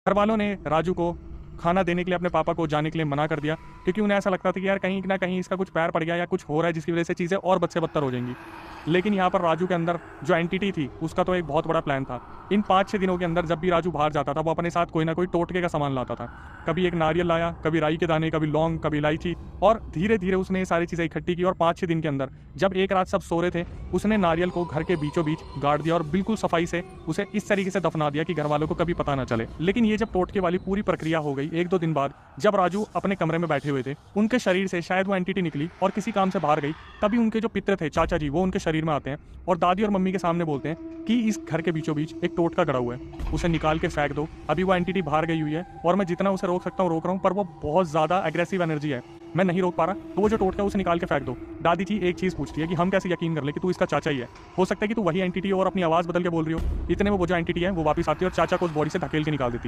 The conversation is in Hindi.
घर वालों ने राजू को खाना देने के लिए अपने पापा को जाने के लिए मना कर दिया, क्योंकि उन्हें ऐसा लगता था कि यार कहीं ना कहीं इसका कुछ पैर पड़ गया या कुछ हो रहा है जिसकी वजह से चीज़ें और बद से बदतर हो जाएंगी। लेकिन यहाँ पर राजू के अंदर जो एंटिटी थी उसका तो एक बहुत बड़ा प्लान था। इन 5-6 दिनों के अंदर जब भी राजू बाहर जाता था वो अपने साथ कोई ना कोई टोटके का सामान लाता था। कभी एक नारियल लाया, कभी राई के दाने, कभी लौंग, कभी इलायची, और धीरे धीरे उसने ये सारी चीज़ें इकट्ठी की। और 5-6 दिन के अंदर जब एक रात सब सो रहे थे, उसने नारियल को घर के बीचों बीच गाड़ दिया और बिल्कुल सफाई से उसे इस तरीके से दफना दिया कि घर वालों को कभी पता ना चले। लेकिन ये जब टोटके वाली पूरी प्रक्रिया हो गई, 1-2 दिन बाद जब राजू अपने कमरे में बैठे हुए थे, उनके शरीर से शायद वो एंटिटी निकली और किसी काम से बाहर गई। तभी उनके जो पितर थे, चाचा जी, वो उनके शरीर में आते हैं और दादी और मम्मी के सामने बोलते हैं कि इस घर के बीचों बीच एक टोटका गड़ा हुआ है, उसे निकाल के फेंक दो। अभी वो एंटिटी बाहर गई हुई है और मैं जितना उसे रोक सकता हूँ रोक रहा हूँ, पर वो बहुत ज़्यादा एग्रेसिव एनर्जी है, मैं नहीं रोक पा रहा। तो वो जो टोटका है उसे निकाल के फेंक दो। दादी जी एक चीज़ पूछती है कि हम कैसे यकीन कर ले कि तू इसका चाचा ही है, हो सकता है कि तू वही एंटिटी हो और अपनी आवाज़ बदल के बोल रही हो। इतने में वो जो एंटिटी है वो वापस आती है और चाचा को उस बॉडी से धकेल के निकाल देती है।